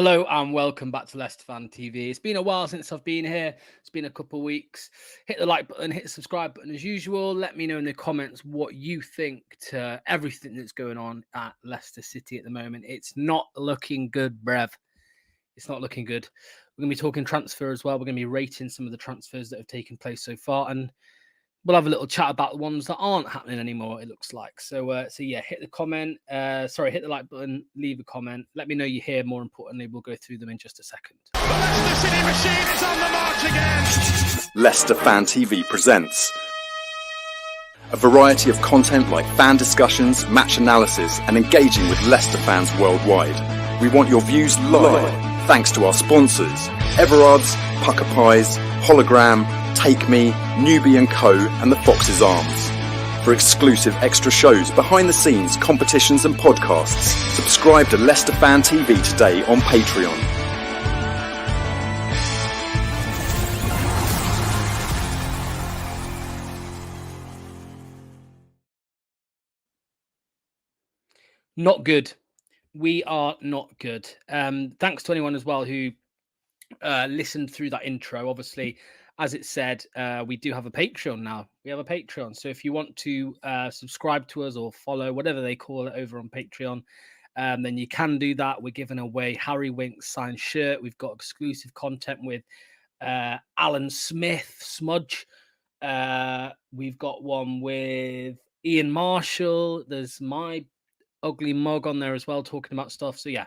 Hello and welcome back to Leicester Fan TV. It's been a while since I've been here. It's been a couple of weeks. Hit the like button, hit the subscribe button as usual. Let me know in the comments what you think to everything that's going on at Leicester City at the moment. It's not looking good, brev. It's not looking good. We're going to be talking transfer as well. We're going to be rating some of the transfers that have taken place so far, and we'll have a little chat about the ones that aren't happening anymore, it looks like. So yeah, hit the comment. Hit the like button, leave a comment. Let me know you hear. More importantly, we'll go through them in just a second. The Leicester City machine is on the march again. Leicester Fan TV presents a variety of content like fan discussions, match analysis, and engaging with Leicester fans worldwide. We want your views live, thanks to our sponsors, Everard's, Pucker Pies, Hologram, Take Me, Newbie & Co. and the Fox's Arms. For exclusive extra shows, behind the scenes, competitions and podcasts, subscribe to Leicester Fan TV today on Patreon. Not good. We are not good. Thanks to anyone as well who listened through that intro. Obviously, as it said, we do have a Patreon now. We have a Patreon. So if you want to subscribe to us or follow, whatever they call it over on Patreon, then you can do that. We're giving away Harry Winks signed shirt. We've got exclusive content with Alan Smith, Smudge. We've got one with Ian Marshall. There's my ugly mug on there as well, talking about stuff. So yeah,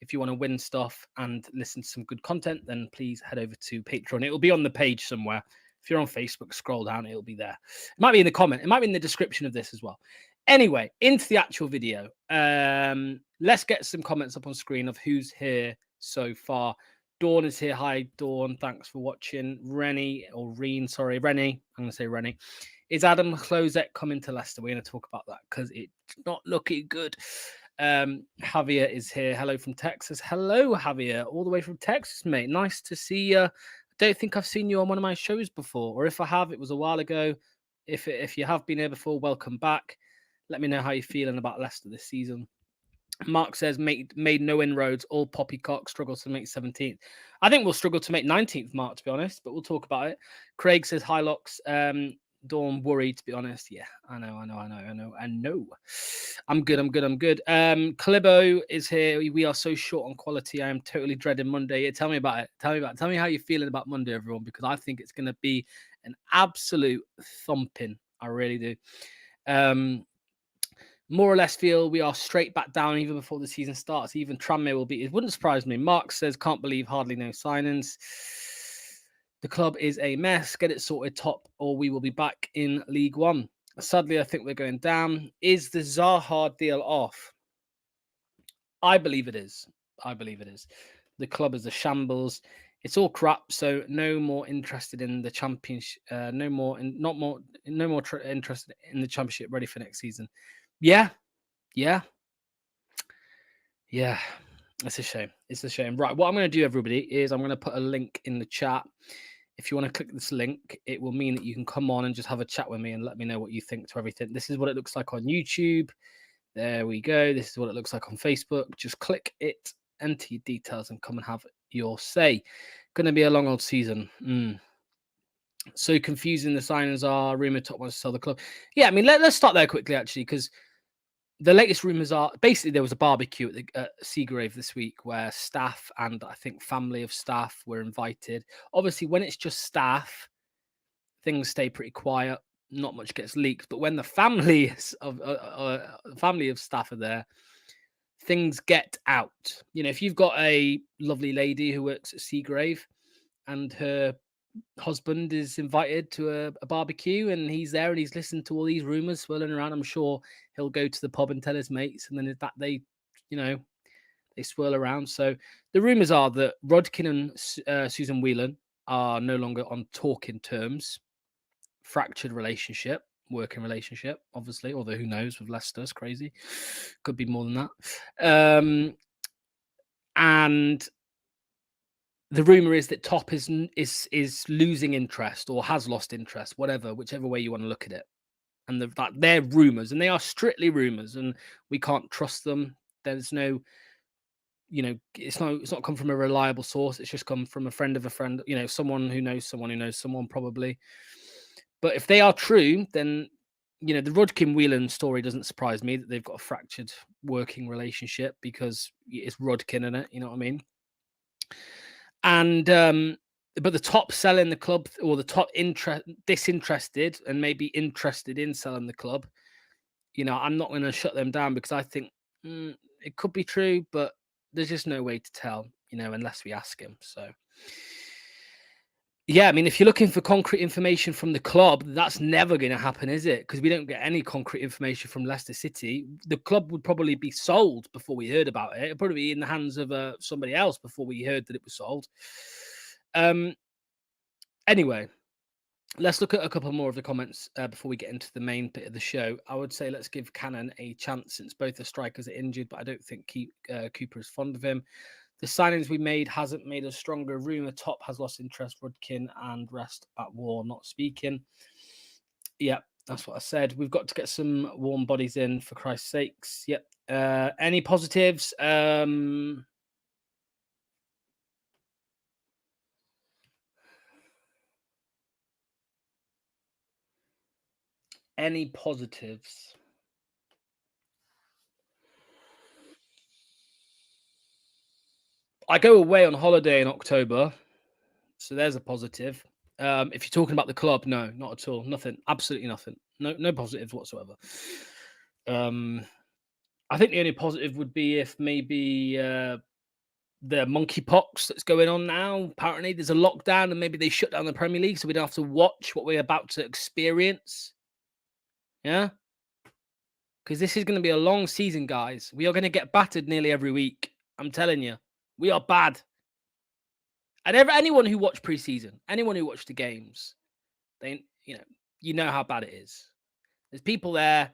if you want to win stuff and listen to some good content, then please head over to Patreon. It will be on the page somewhere. If you're on Facebook, scroll down, it'll be there. It might be in the comment. It might be in the description of this as well. Anyway, into the actual video. Let's get some comments up on screen of who's here so far. Dawn is here. Hi, Dawn. Thanks for watching. Rennie. I'm going to say Rennie. Is Adam Closette coming to Leicester? We're going to talk about that because it's not looking good. Javier is here. Hello from Texas. Hello, Javier, all the way from Texas, mate. Nice to see you. I don't think I've seen you on one of my shows before, or if I have, it was a while ago. If you have been here before, welcome back. Let me know how you're feeling about Leicester this season. Mark says made no inroads. All poppycock struggles to make 17th. I think we'll struggle to make 19th, Mark, to be honest, but we'll talk about it. Craig says hi, Locks. Dawn worried, to be honest. Yeah, I know. I'm good. Clibo is here. We are so short on quality. I am totally dreading Monday. Yeah, tell me about it. Tell me how you're feeling about Monday, everyone, because I think it's going to be an absolute thumping. I really do. More or less feel we are straight back down even before the season starts. Even Tranmere will be. It wouldn't surprise me. Mark says, can't believe hardly no signings. The club is a mess. Get it sorted top or we will be back in League One. Sadly, I think we're going down. Is the Zaha deal off? I believe it is. The club is a shambles. It's all crap. So no more interested in the championship. No more interested in the championship. Ready for next season. Yeah. It's a shame. Right. What I'm going to do, everybody, is I'm going to put a link in the chat. If you want to click this link, it will mean that you can come on and just have a chat with me and let me know what you think to everything. This is what it looks like on YouTube. There we go. This is what it looks like on Facebook. Just click it, enter your details, and come and have your say. Going to be a long old season. So confusing the signings are. Rumour top wants to sell the club. Yeah, I mean, let's start there quickly, actually, because the latest rumours are basically there was a barbecue at Seagrave this week where staff and I think family of staff were invited. Obviously, when it's just staff, things stay pretty quiet. Not much gets leaked. But when the family of staff are there, things get out. You know, if you've got a lovely lady who works at Seagrave and her husband is invited to a barbecue and he's there and he's listened to all these rumors swirling around, I'm sure he'll go to the pub and tell his mates, and then that they swirl around. So the rumors are that Rodkin and Susan Whelan are no longer on talking terms. Fractured relationship, working relationship, obviously, although who knows with Leicester, it's crazy. Could be more than that. And the rumor is that Top is losing interest or has lost interest, whichever way you want to look at it. And that they're rumors, and they are strictly rumors, and we can't trust them. There's no it's not come from a reliable source. It's just come from a friend of a friend, someone who knows someone probably. But if they are true, then, the Rudkin Whelan story doesn't surprise me that they've got a fractured working relationship, because it's Rudkin in it, you know what I mean? And, but the top selling the club, or the top disinterested and maybe interested in selling the club, I'm not going to shut them down, because I think it could be true, but there's just no way to tell, unless we ask him. So, yeah, I mean, if you're looking for concrete information from the club, that's never going to happen, is it? Because we don't get any concrete information from Leicester City. The club would probably be sold before we heard about it. It'd probably be in the hands of somebody else before we heard that it was sold. Anyway, let's look at a couple more of the comments before we get into the main bit of the show. I would say let's give Cannon a chance, since both the strikers are injured, but I don't think Cooper is fond of him. The signings we made hasn't made us stronger. Rumour top has lost interest. Rudkin and rest at war, not speaking. Yeah, that's what I said. We've got to get some warm bodies in, for Christ's sakes. Yep. Any positives? Any positives? I go away on holiday in October, so there's a positive. If you're talking about the club, no, not at all. Nothing. Absolutely nothing. No positives whatsoever. I think the only positive would be if maybe the monkeypox that's going on now. Apparently, there's a lockdown, and maybe they shut down the Premier League, so we don't have to watch what we're about to experience. Yeah, because this is going to be a long season, guys. We are going to get battered nearly every week. I'm telling you, we are bad. And anyone who watched preseason, anyone who watched the games, they, you know how bad it is. There's people there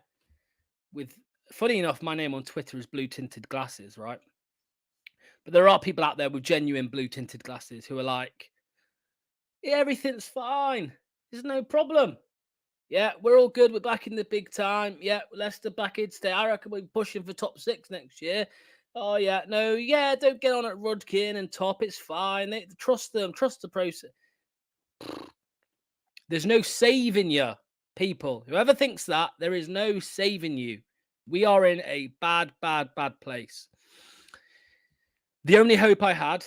with, funny enough, my name on Twitter is blue tinted glasses, right? But there are people out there with genuine blue tinted glasses who are like, yeah, everything's fine. There's no problem. Yeah, we're all good. We're back in the big time. Yeah, Leicester back in today. I reckon we're pushing for top 6 next year. Oh, yeah. No, yeah, don't get on at Rudkin and top. It's fine. Trust them. Trust the process. There's no saving you, people. Whoever thinks that, there is no saving you. We are in a bad, bad, bad place. The only hope I had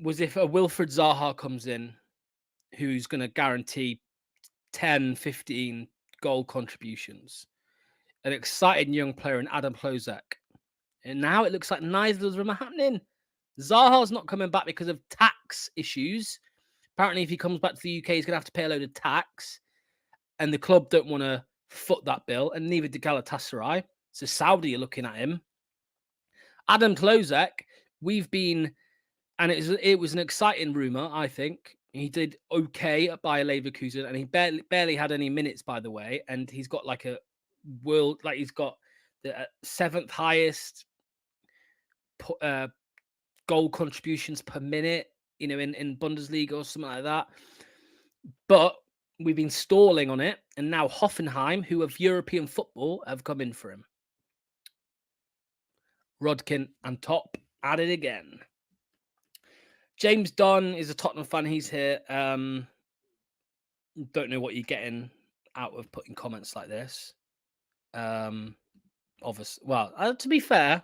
was if a Wilfred Zaha comes in, who's going to guarantee 10, 15 goal contributions. An exciting young player in Adam Klozak. And now it looks like neither of them are happening. Zaha's not coming back because of tax issues. Apparently, if he comes back to the UK, he's going to have to pay a load of tax. And the club don't want to foot that bill, and neither did Galatasaray. So Saudi are looking at him. Adam Klozak, we've been, and it was an exciting rumour, I think. He did okay at Bayer Leverkusen, and he barely had any minutes, by the way. And he's got like a world, like he's got the 7th highest goal contributions per minute, in Bundesliga or something like that. But we've been stalling on it, and now Hoffenheim, who have European football, have come in for him. Rudkin and top at it again. James Dunn is a Tottenham fan. He's here. Don't know what you're getting out of putting comments like this. Obviously, well, to be fair,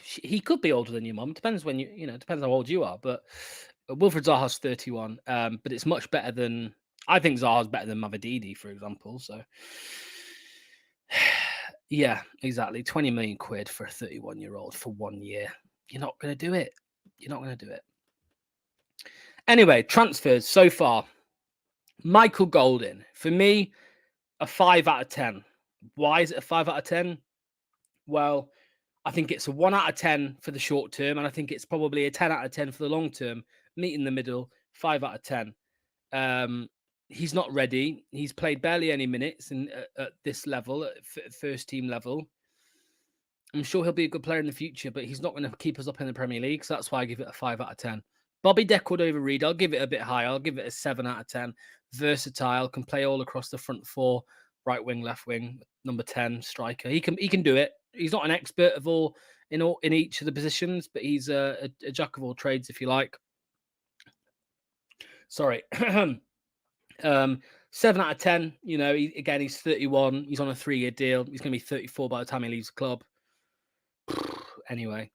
he could be older than your mum. Depends when depends how old you are. But Wilfred Zaha's 31. But it's much better than, I think Zaha's better than Mavididi, for example. So, yeah, exactly. 20 million quid for a 31-year-old for 1 year. You're not going to do it. You're not going to do it. Anyway, transfers so far. Michael Golding, for me, a 5 out of 10. Why is it a 5 out of 10? Well, I think it's a 1 out of 10 for the short term, and I think it's probably a 10 out of 10 for the long term. Meet in the middle, 5 out of 10. He's not ready. He's played barely any minutes at this level, at first team level. I'm sure he'll be a good player in the future, but he's not going to keep us up in the Premier League. So that's why I give it a 5 out of 10. Bobby Decordova-Reid, I'll give it a bit higher. I'll give it a 7 out of 10. Versatile, can play all across the front 4, right wing, left wing, number 10 striker. He can do it. He's not an expert of all in each of the positions, but he's a jack of all trades, if you like. Sorry. 7 out of 10. You know, he's 31. He's on a 3-year deal. He's going to be 34 by the time he leaves the club. Anyway.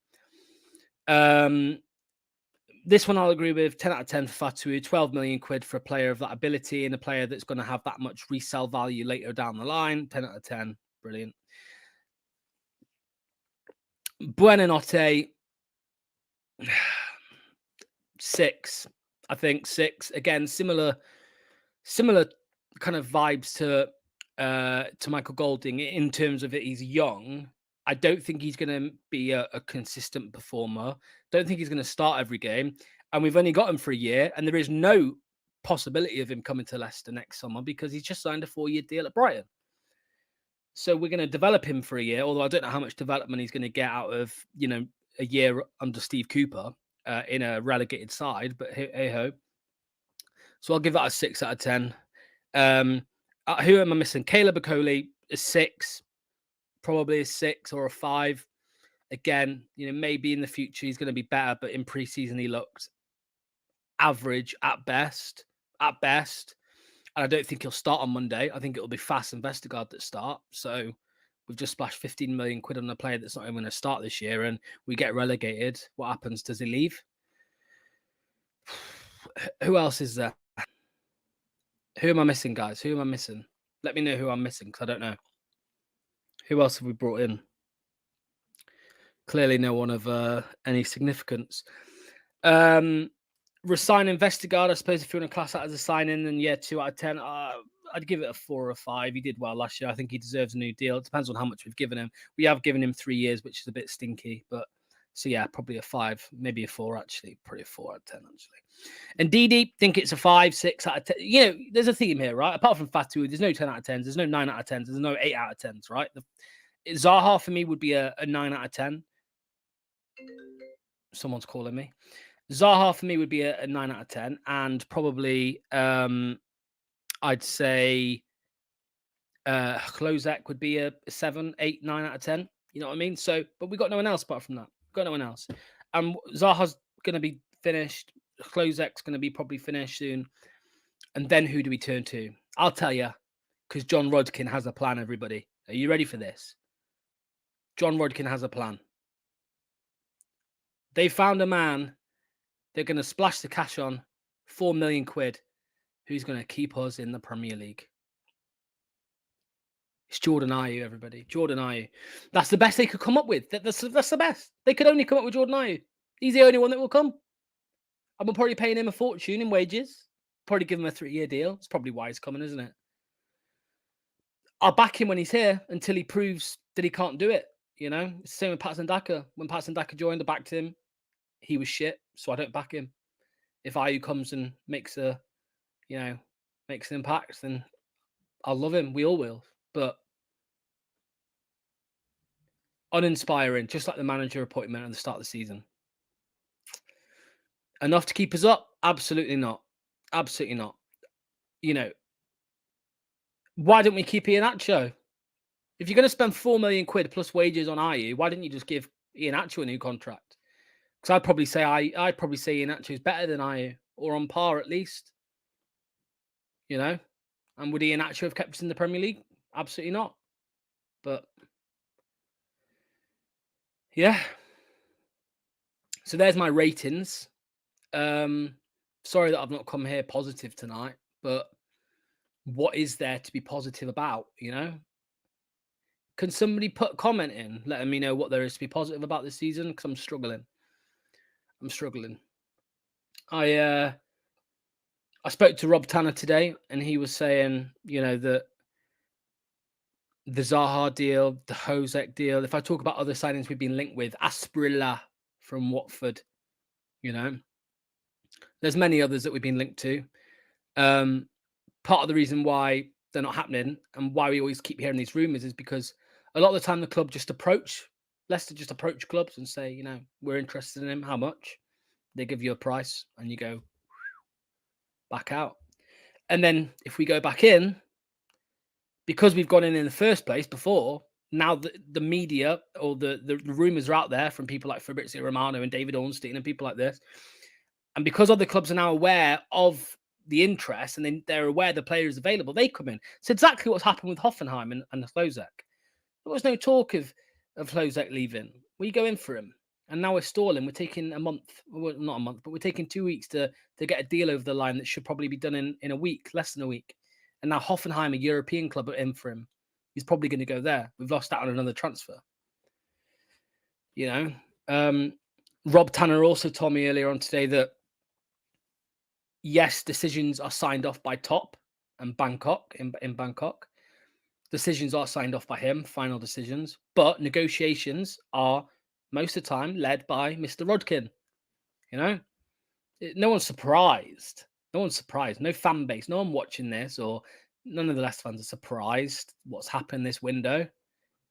This one I'll agree with. 10 out of 10 for Fatu. 12 million quid for a player of that ability and a player that's going to have that much resale value later down the line. 10 out of 10. Brilliant. Buonanotte. 6. I think 6. Again, similar kind of vibes to Michael Golding in terms of it. He's young. I don't think he's going to be a consistent performer. Don't think he's going to start every game. And we've only got him for a year. And there is no possibility of him coming to Leicester next summer because he's just signed a 4-year deal at Brighton. So we're going to develop him for a year, although I don't know how much development he's going to get out of, you know, a year under Steve Cooper in a relegated side. But hey-ho. So I'll give that a 6 out of 10. Who am I missing? Caleb Okoli is 6. Probably a 6 or a 5. Again, you know, maybe in the future he's going to be better, but in pre-season he looked average at best. And I don't think he'll start on Monday. I think it'll be Fass and Vestergaard that start. So we've just splashed 15 million quid on a player that's not even going to start this year, and we get relegated. What happens? Does he leave? Who else is there? Who am I missing, guys? Who am I missing? Let me know who I'm missing, because I don't know. Who else have we brought in? Clearly no one of any significance. Resigning Vestergaard, I suppose if you want to class that as a sign-in, then yeah, 2 out of 10. I'd give it a 4 or a 5. He did well last year. I think he deserves a new deal. It depends on how much we've given him. We have given him 3 years, which is a bit stinky. But so yeah, probably a 5, maybe a 4 actually. Probably a 4 out of 10 actually. And Didi, think it's a 5, 6 out of 10. You know, there's a theme here, right? Apart from Fatu, there's no 10 out of 10s. There's no 9 out of 10s. There's no 8 out of 10s, right? Zaha for me would be a 9 out of 10. Someone's calling me. Zaha for me would be a 9 out of 10, and probably I'd say Klozek would be a 7, 8, 9 out of 10. You know what I mean? So, but we got no one else apart from that. Got no one else. And Zaha's going to be finished. Klozek's going to be probably finished soon. And then who do we turn to? I'll tell you, because John Rodkin has a plan, everybody. Are you ready for this? John Rodkin has a plan. They found a man they're going to splash the cash on, 4 million quid, who's going to keep us in the Premier League. It's Jordan Ayew, everybody. Jordan Ayew. That's the best they could come up with. That's the best. They could only come up with Jordan Ayew. He's the only one that will come. And we're probably paying him a fortune in wages. Probably give him a 3-year deal. It's probably why he's coming, isn't it? I'll back him when he's here until he proves that he can't do it. You know, it's the same with Patson Daka. When Patson Daka joined, I backed him. He was shit, so I don't back him. If Ayew comes and makes an impact, then I'll love him. We all will. But uninspiring, just like the manager appointment at the start of the season. Enough to keep us up? Absolutely not. Absolutely not. You know, why don't we keep Iheanacho? If you're going to spend 4 million quid plus wages on Ayew, why didn't you just give Iheanacho a new contract? Because I'd probably say Iheanacho is better than Ayew, or on par at least. You know, and would Iheanacho have kept us in the Premier League? Absolutely not. But yeah. So there's my ratings. Sorry that I've not come here positive tonight, but what is there to be positive about? You know, can somebody put a comment in letting me know what there is to be positive about this season? Because I'm struggling. I spoke to Rob Tanner today, and he was saying, you know, that the Zaha deal, the Hosek deal. If I talk about other signings we've been linked with, Asprilla from Watford, you know, there's many others that we've been linked to. Part of the reason why they're not happening and why we always keep hearing these rumours is because a lot of the time the club Leicester just approach clubs and say, you know, we're interested in him. How much? They give you a price and you go back out. And then if we go back in, because we've gone in the first place before, now the media or the rumors are out there from people like Fabrizio Romano and David Ornstein and people like this. And because other clubs are now aware of the interest and then they're aware the player is available, they come in. It's exactly what's happened with Hoffenheim and Hlozek. There was no talk of Hlozek leaving. We go in for him. And now we're stalling. We're taking a month, well, not a month, but we're taking 2 weeks to get a deal over the line that should probably be done in a week, less than a week. And now Hoffenheim, a European club, are in for him. He's probably going to go there. We've lost out on another transfer. You know, Rob Tanner also told me earlier on today that yes, decisions are signed off by Top and Bangkok in Bangkok. Decisions are signed off by him, final decisions, but negotiations are most of the time led by Mr. Rodkin. You know, no one's surprised. No one's surprised. No fan base. No one watching this or none of the Leicester fans are surprised what's happened this window.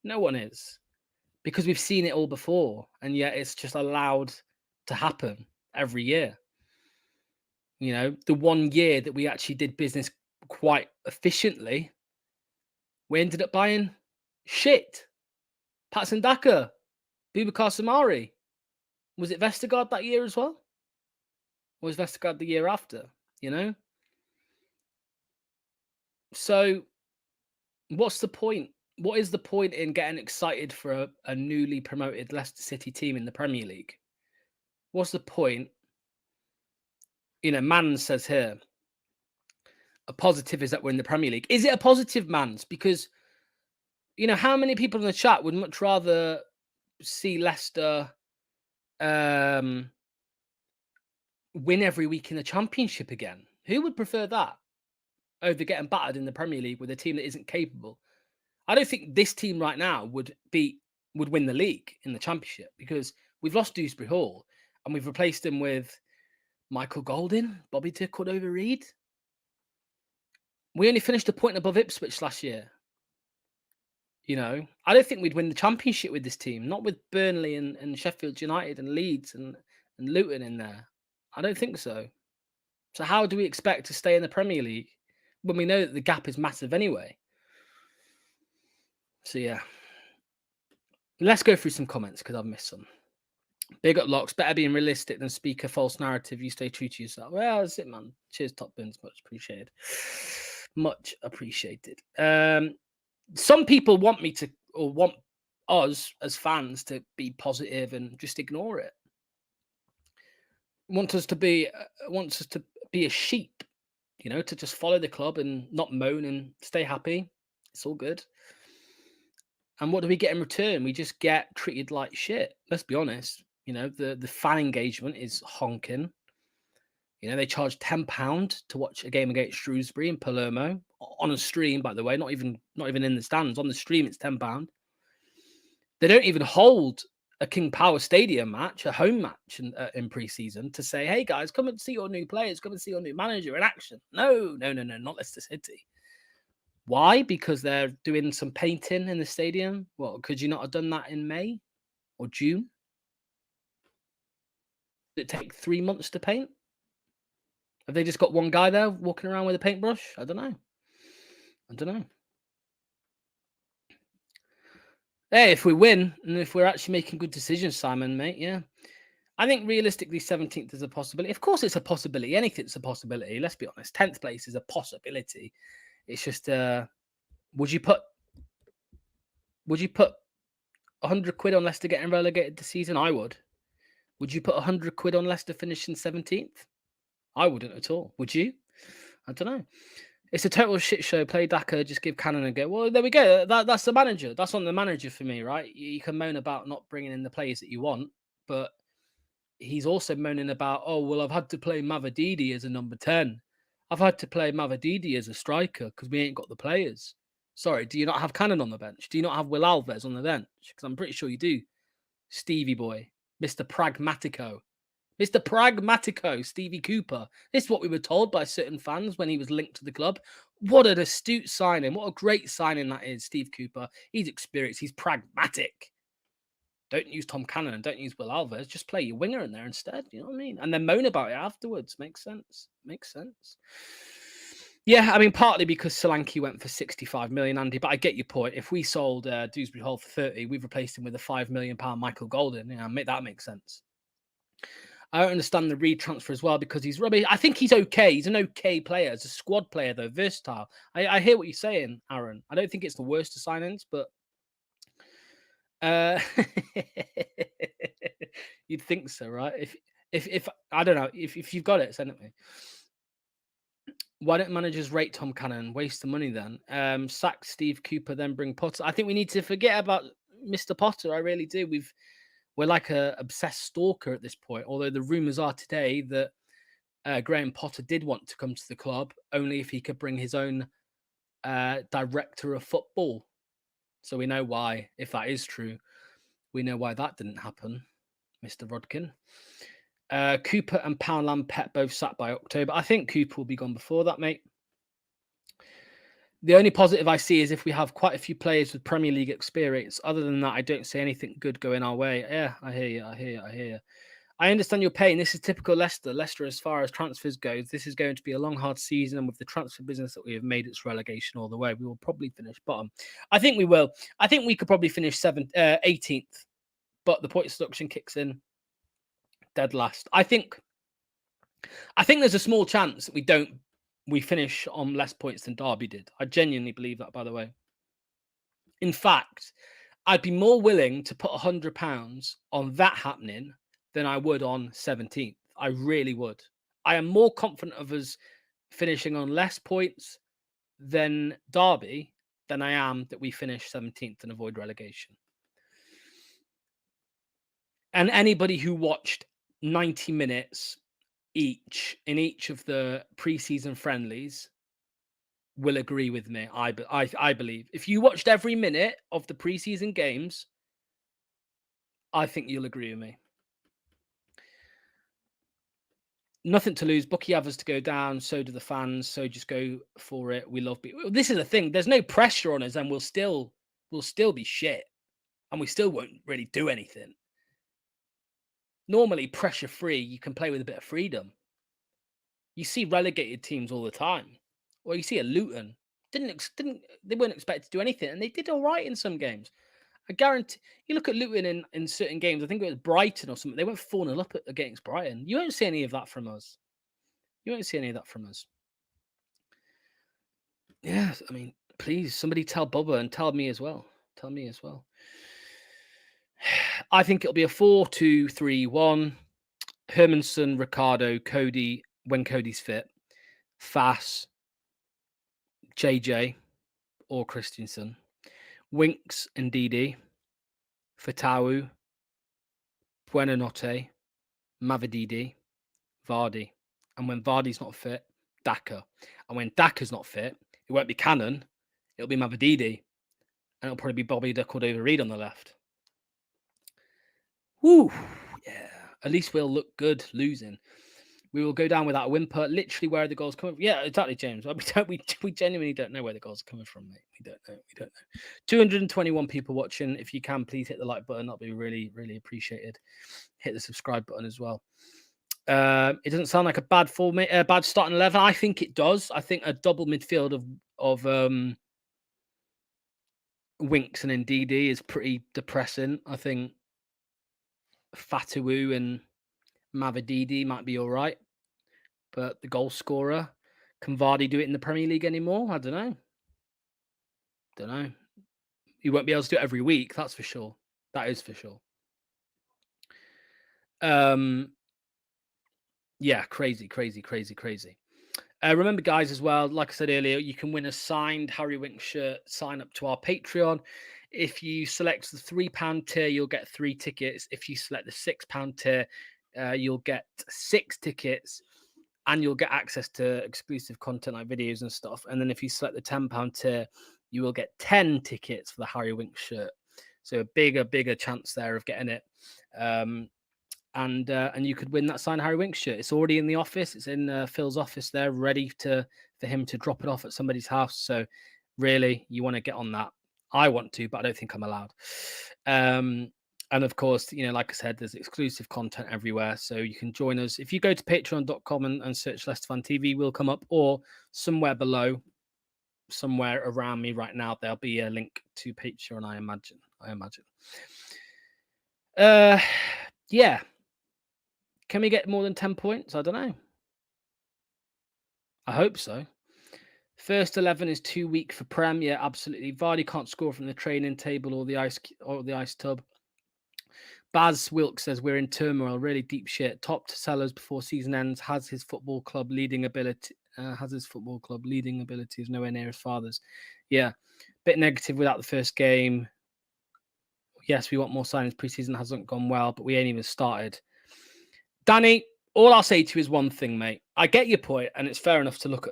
No one is, because we've seen it all before, and yet it's just allowed to happen every year. You know, the 1 year that we actually did business quite efficiently, we ended up buying shit. Patson Daka, Boubacar Samari. Was it Vestergaard that year as well? Or was Vestergaard the year after? You know? So what's the point? What is the point in getting excited for a newly promoted Leicester City team in the Premier League? What's the point? You know, Mans says here, a positive is that we're in the Premier League. Is it a positive, Mans? Because, you know, how many people in the chat would much rather see Leicester win every week in the Championship again? Who would prefer that over getting battered in the Premier League with a team that isn't capable? I don't think this team right now would win the league in the Championship, because we've lost Dewsbury Hall and we've replaced him with Michael Golding, Bobby Cordova-Reid. We only finished a point above Ipswich last year. You know, I don't think we'd win the Championship with this team, not with Burnley and Sheffield United and Leeds and Luton in there. I don't think so. So how do we expect to stay in the Premier League when we know that the gap is massive anyway? So yeah, let's go through some comments because I've missed some. Big up Locks, better being realistic than speak a false narrative. You stay true to yourself. Well, that's it, man. Cheers, Top Bins. Much appreciated. Much appreciated. Some people want me to, or want us as fans to be positive and just ignore it. Wants us to be a sheep, you know, to just follow the club and not moan and stay happy. It's all good. And what do we get in return? We just get treated like shit. Let's be honest. You know, the fan engagement is honking. You know, they charge £10 to watch a game against Shrewsbury in Palermo on a stream, by the way, not even in the stands. On the stream, it's £10. They don't even hold a King Power Stadium match, a home match in pre-season to say, hey guys, come and see your new players, come and see your new manager in action. No, not Leicester City. Why? Because they're doing some painting in the stadium. Well, could you not have done that in May or June? Did it take 3 months to paint? Have they just got one guy there walking around with a paintbrush? I don't know. Hey, if we win and if we're actually making good decisions, Simon, mate, yeah. I think realistically 17th is a possibility. Of course it's a possibility. Anything's a possibility. Let's be honest. 10th place is a possibility. It's just, would you put 100 quid on Leicester getting relegated this season? I would. Would you put 100 quid on Leicester finishing 17th? I wouldn't at all. Would you? I don't know. It's a total shit show. Play Daka, just give Cannon a go. Well, there we go. That's the manager. That's on the manager for me, right? You can moan about not bringing in the players that you want, but he's also moaning about, oh, well, I've had to play Mavididi as a number 10. I've had to play Mavididi as a striker because we ain't got the players. Sorry, do you not have Cannon on the bench? Do you not have Will Alves on the bench? Because I'm pretty sure you do. Stevie boy, Mr. Pragmatico. Mr. Pragmatico, Stevie Cooper. This is what we were told by certain fans when he was linked to the club. What an astute signing. What a great signing that is, Steve Cooper. He's experienced. He's pragmatic. Don't use Tom Cannon and don't use Will Alves. Just play your winger in there instead. You know what I mean? And then moan about it afterwards. Makes sense. Yeah, I mean, partly because Solanke went for 65 million, Andy, but I get your point. If we sold Dewsbury Hall for 30, we've replaced him with a £5 million Michael Golden. Yeah, that makes sense. I don't understand the Reed transfer as well because he's rubbish. I think he's okay. He's an okay player. As a squad player, though, versatile. I hear what you're saying, Aaron. I don't think it's the worst of signings, but you'd think so, right? If I don't know, if you've got it, send it me. Why don't managers rate Tom Cannon? Waste the money then. Sack Steve Cooper, then bring Potter. I think we need to forget about Mr. Potter. I really do. We're like a obsessed stalker at this point. Although the rumours are today that Graham Potter did want to come to the club only if he could bring his own director of football. So we know why, if that is true, we know why that didn't happen, Mr. Rodkin. Cooper and Poundland Pet both sat by October. I think Cooper will be gone before that, mate. The only positive I see is if we have quite a few players with Premier League experience. Other than that, I don't see anything good going our way. Yeah, I hear you. I understand your pain. This is typical Leicester. Leicester, as far as transfers goes, this is going to be a long, hard season. And with the transfer business that we have made, it's relegation all the way. We will probably finish bottom. I think we will. I think we could probably finish 18th, but the point deduction kicks in. Dead last. I think there's a small chance that we finish on less points than Derby did. I genuinely believe that, by the way. In fact, I'd be more willing to put £100 on that happening than I would on 17th. I really would. I am more confident of us finishing on less points than Derby than I am that we finish 17th and avoid relegation. And anybody who watched 90 minutes each in each of the preseason friendlies will agree with me. I believe if you watched every minute of the preseason games, I think you'll agree with me. Nothing to lose. Bucky have us to go down. So do the fans. So just go for it. We love. This is the thing. There's no pressure on us, and we'll still be shit, and we still won't really do anything. Normally, pressure free, you can play with a bit of freedom. You see relegated teams all the time. Well, you see a Luton they weren't expected to do anything, and they did all right in some games. I guarantee you look at Luton in certain games. I think it was Brighton or something. They went 4-0 up against Brighton. You won't see any of that from us. Yes, I mean, please, somebody tell Bubba and tell me as well. I think it'll be a 4-2-3-1. Hermanson, Ricardo, Cody, when Cody's fit, Fass, JJ, or Christensen, Winks and Didi, Fatawu, Buenanotte, Mavididi, Vardy. And when Vardy's not fit, Daka. And when Daka's not fit, it won't be Cannon, it'll be Mavididi. And it'll probably be Bobby the Cordova-Reid on the left. Woo! Yeah. At least we'll look good losing. We will go down without a whimper. Literally, where are the goals coming from? Yeah, exactly, James. We genuinely don't know where the goals are coming from, mate. We don't know. 221 people watching. If you can, please hit the like button. That'll be really, really appreciated. Hit the subscribe button as well. It doesn't sound like a bad starting 11. I think it does. I think a double midfield of Winks and Ndidi is pretty depressing. I think Fatawu and Mavididi might be all right, but the goal scorer, can Vardy do it in the Premier League anymore? I don't know. He won't be able to do it every week, that's for sure. That is for sure. Yeah, crazy. Remember, guys, as well, like I said earlier, you can win a signed Harry Winks shirt. Sign up to our Patreon. If you select the £3 tier, you'll get 3 tickets. If you select the £6 tier, you'll get 6 tickets, and you'll get access to exclusive content like videos and stuff. And then if you select the £10 tier, you will get 10 tickets for the Harry Winks shirt. So a bigger chance there of getting it. And you could win that signed Harry Winks shirt. It's already in the office. It's in Phil's office there, ready for him to drop it off at somebody's house. So really, you want to get on that. I want to, but I don't think I'm allowed. And of course, like I said, there's exclusive content everywhere. So you can join us. If you go to patreon.com and search Leicester Fan TV, we'll come up, or somewhere below, somewhere around me right now, there'll be a link to Patreon, I imagine. Yeah. Can we get more than 10 points? I don't know. I hope so. First 11 is too weak for Prem. Yeah, absolutely. Vardy can't score from the training table or the ice tub. Baz Wilkes says we're in turmoil, really deep shit. Top to sellers before season ends. Has his football club leading ability? Is nowhere near his father's. Yeah, bit negative without the first game. Yes, we want more signings. Preseason hasn't gone well, but we ain't even started. Danny, all I'll say to you is one thing, mate. I get your point, and it's fair enough to look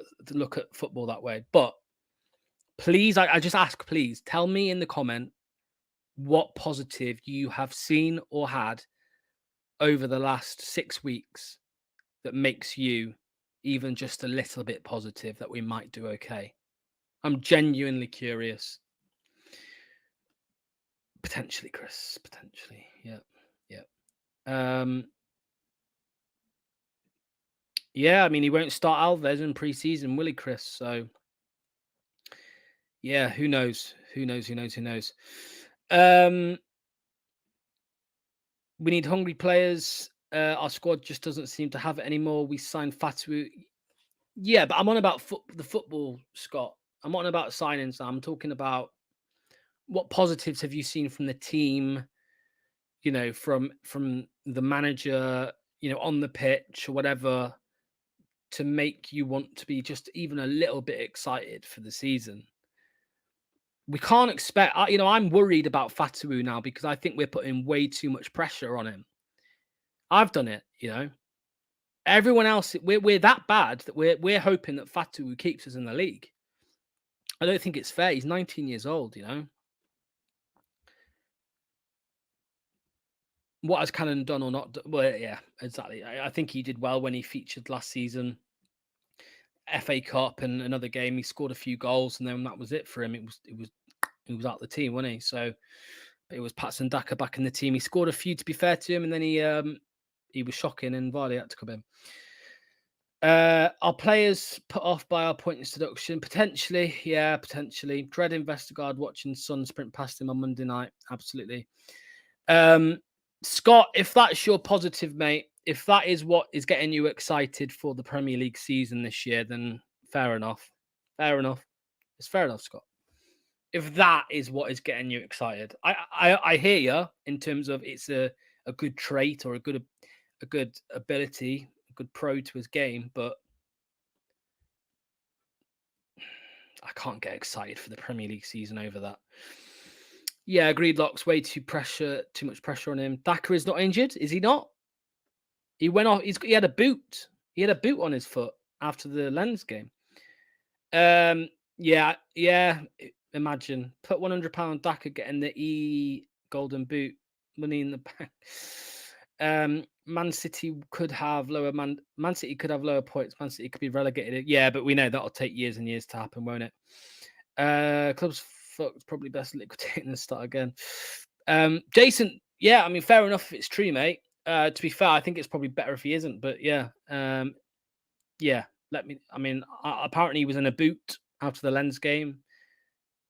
at football that way. But please, I just ask, please tell me in the comment what positive you have seen or had over the last 6 weeks that makes you even just a little bit positive that we might do okay. I'm genuinely curious. Potentially, Chris. Potentially. Yeah. Yeah, I mean, he won't start Alves in pre-season, will he, Chris? So, yeah, who knows? Who knows? We need hungry players. Our squad just doesn't seem to have it anymore. We signed Fatu. Yeah, but I'm on about the football, Scott. I'm not on about signings now. I'm talking about what positives have you seen from the team, from the manager, on the pitch or whatever, to make you want to be just even a little bit excited for the season. We can't expect, I'm worried about Fatu now because I think we're putting way too much pressure on him. I've done it, Everyone else, we're that bad that we're hoping that Fatu keeps us in the league. I don't think it's fair. He's 19 years old, What has Cannon done or not? Well, yeah, exactly. I think he did well when he featured last season. FA Cup and another game, he scored a few goals, and then that was it for him. He was out of the team, wasn't he? So it was Patson Daka back in the team. He scored a few, to be fair to him, and then he was shocking, and Vardy had to come in. Are players put off by our pointless deduction? Potentially, yeah, potentially. Dread Vestergaard watching Son sprint past him on Monday night. Absolutely. Scott, if that's your positive, mate, if that is what is getting you excited for the Premier League season this year, then fair enough. It's fair enough, Scott. If that is what is getting you excited, I hear you in terms of it's a good trait or a good ability, a good pro to his game, but I can't get excited for the Premier League season over that. Yeah, agreed, Locks. Way too much pressure on him. Daka is not injured, is he not? He went off. He had a boot. He had a boot on his foot after the Lens game. Yeah. Imagine put £100 Daka getting the golden boot, money in the bank. Man City could have lower Man City could have lower points. Man City could be relegated. Yeah, but we know that'll take years and years to happen, won't it? Clubs fucked, probably best liquidating and start again. Jason, yeah, I mean, fair enough if it's true, mate. To be fair, I think it's probably better if he isn't, but yeah. Yeah, apparently he was in a boot after the Lens game.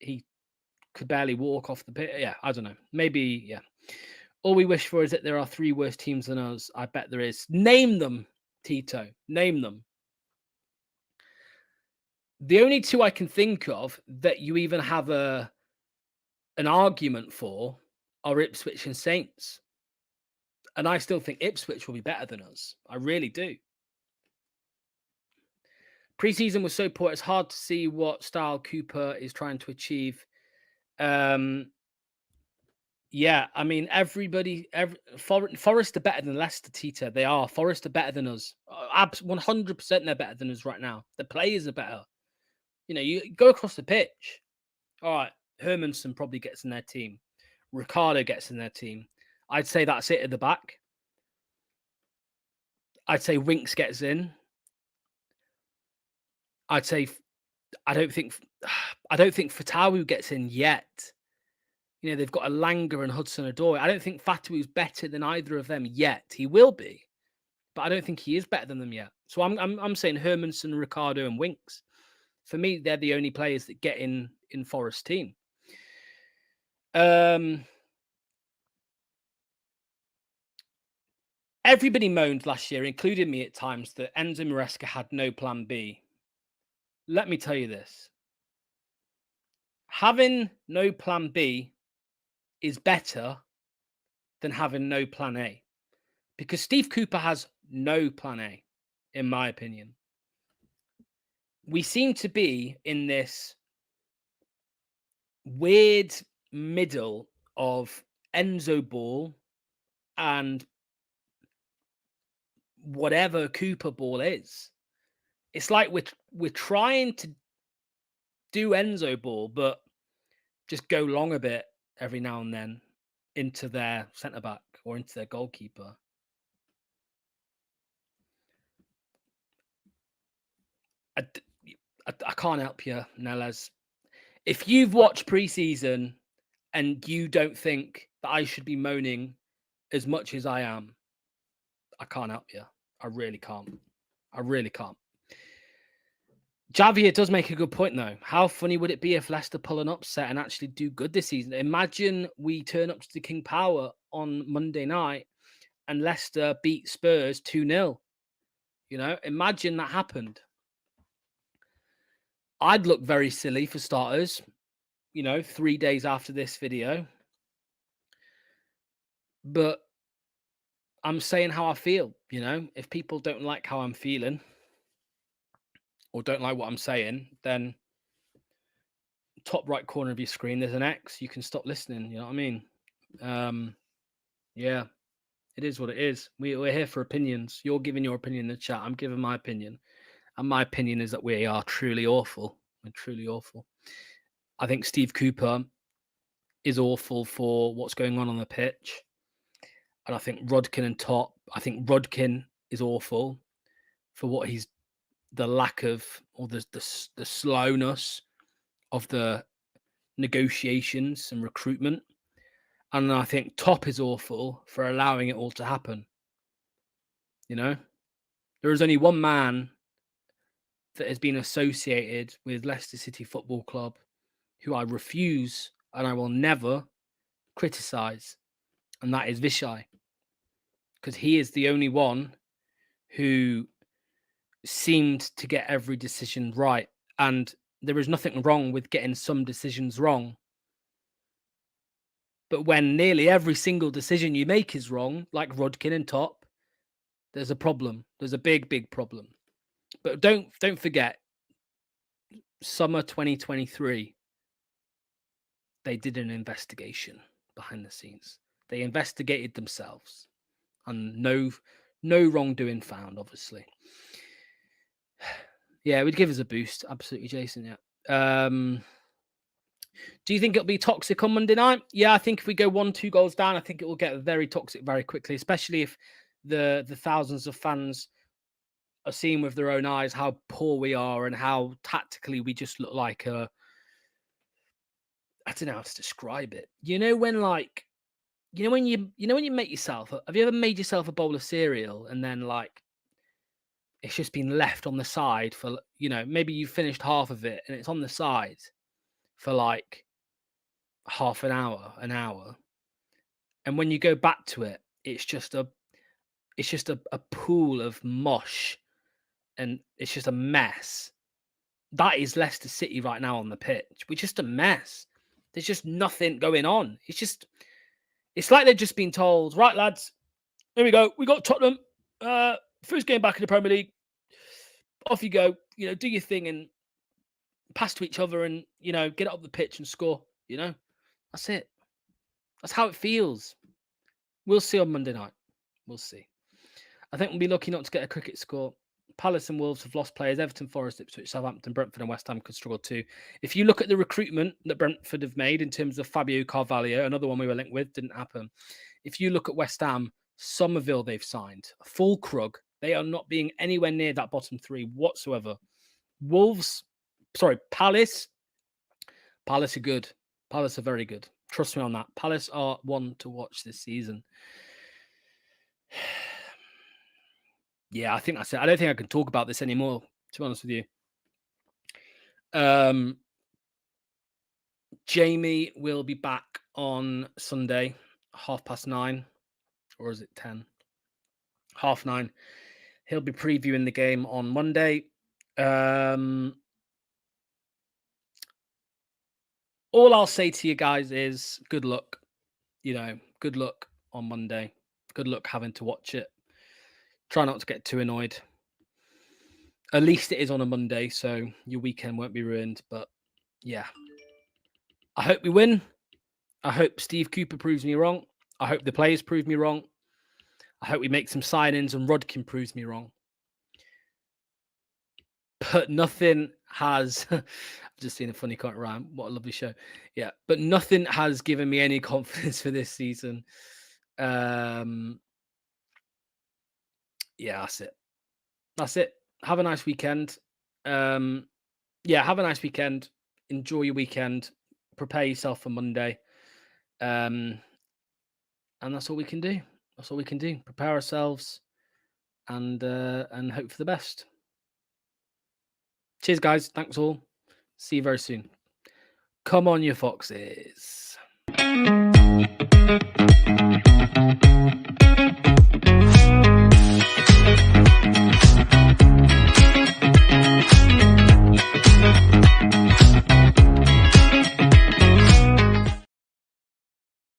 He could barely walk off the pitch. Yeah, I don't know. Maybe, yeah. All we wish for is that there are 3 worse teams than us. I bet there is. Name them, Tito. Name them. The only 2 I can think of that you even have an argument for are Ipswich and Saints. And I still think Ipswich will be better than us. I really do. Preseason was so poor, it's hard to see what style Cooper is trying to achieve. Yeah, I mean, Forest are better than Leicester, Tita. They are. Forest are better than us. 100% they're better than us right now. The players are better. You go across the pitch. All right, Hermanson probably gets in their team. Ricardo gets in their team. I'd say that's it at the back. I'd say Winks gets in. I'd say I don't think Fatawu gets in yet. You know, they've got Elanga and Hudson-Odoi. I don't think Fatu's better than either of them yet. He will be, but I don't think he is better than them yet. So I'm saying Hermanson, Ricardo, and Winks. For me, they're the only players that get in Forest's team. Everybody moaned last year, including me at times, that Enzo Maresca had no plan B. Let me tell you this. Having no plan B is better than having no plan A. Because Steve Cooper has no plan A, in my opinion. We seem to be in this weird middle of Enzo ball and whatever Cooper ball is. It's like we're trying to do Enzo ball, but just go long a bit every now and then into their centre back or into their goalkeeper. I can't help you, Neles. If you've watched preseason and you don't think that I should be moaning as much as I am, I can't help you. I really can't. I really can't. Javier does make a good point, though. How funny would it be if Leicester pull an upset and actually do good this season? Imagine we turn up to the King Power on Monday night and Leicester beat Spurs 2-0. You know, imagine that happened. I'd look very silly for starters, you know, 3 days after this video. But I'm saying how I feel, you know. If people don't like how I'm feeling or don't like what I'm saying, then top right corner of your screen, there's an X. You can stop listening. You know what I mean? Yeah, it is what it is. We're here for opinions. You're giving your opinion in the chat. I'm giving my opinion. And my opinion is that we are truly awful. We're truly awful. I think Steve Cooper is awful for what's going on the pitch. And I think Rodkin and Top, I think Rodkin is awful for what the lack of, or the slowness of the negotiations and recruitment. And I think Top is awful for allowing it all to happen. You know, there is only one man that has been associated with Leicester City Football Club who I refuse and I will never criticize, and that is Vishai. Because he is the only one who seemed to get every decision right. And there is nothing wrong with getting some decisions wrong. But when nearly every single decision you make is wrong, like Rodkin and Top, there's a problem. There's a big, big problem. But don't forget, summer 2023, they did an investigation behind the scenes. They investigated themselves, and no wrongdoing found, obviously. Yeah, it would give us a boost. Absolutely, Jason. Yeah. Do you think it'll be toxic on Monday night? Yeah, I think if we go 1-2 goals down, I think it will get very toxic very quickly, especially if the thousands of fans are seeing with their own eyes how poor we are and how tactically we just look like I don't know how to describe it. You know when when you make yourself, have you ever made yourself a bowl of cereal and then like it's just been left on the side for, you know, maybe you finished half of it and it's on the side for like half an hour. And when you go back to it, it's just a pool of mush and it's just a mess. That is Leicester City right now on the pitch. We're just a mess. There's just nothing going on. It's like they've just been told, right, lads, here we go. We got Tottenham. First game back in the Premier League. Off you go. You know, do your thing and pass to each other and, you know, get up the pitch and score. You know, that's it. That's how it feels. We'll see on Monday night. We'll see. I think we'll be lucky not to get a cricket score. Palace and Wolves have lost players. Everton, Forest, Ipswich, Southampton, Brentford and West Ham could struggle too. If you look at the recruitment that Brentford have made in terms of Fabio Carvalho, another one we were linked with, didn't happen. If you look at West Ham, Somerville they've signed. Full Krug. They are not being anywhere near that bottom three whatsoever. Palace are good. Palace are very good. Trust me on that. Palace are one to watch this season. Yeah, I think that's it. I don't think I can talk about this anymore, to be honest with you. Jamie will be back on Sunday, 9:30, or is it 10? 9:30. He'll be previewing the game on Monday. All I'll say to you guys is good luck. Good luck on Monday. Good luck having to watch it. Try not to get too annoyed. At least it is on a Monday, so your weekend won't be ruined. But yeah, I hope we win. I hope Steve Cooper proves me wrong. I hope the players prove me wrong. I hope we make some signings and Rodkin proves me wrong. But nothing has... I've just seen a funny comment rhyme. What a lovely show. Yeah, but nothing has given me any confidence for this season. Yeah, that's it. That's it. Have a nice weekend. Have a nice weekend. Enjoy your weekend. Prepare yourself for Monday. And that's all we can do. That's all we can do. Prepare ourselves and hope for the best. Cheers, guys. Thanks all. See you very soon. Come on, you foxes.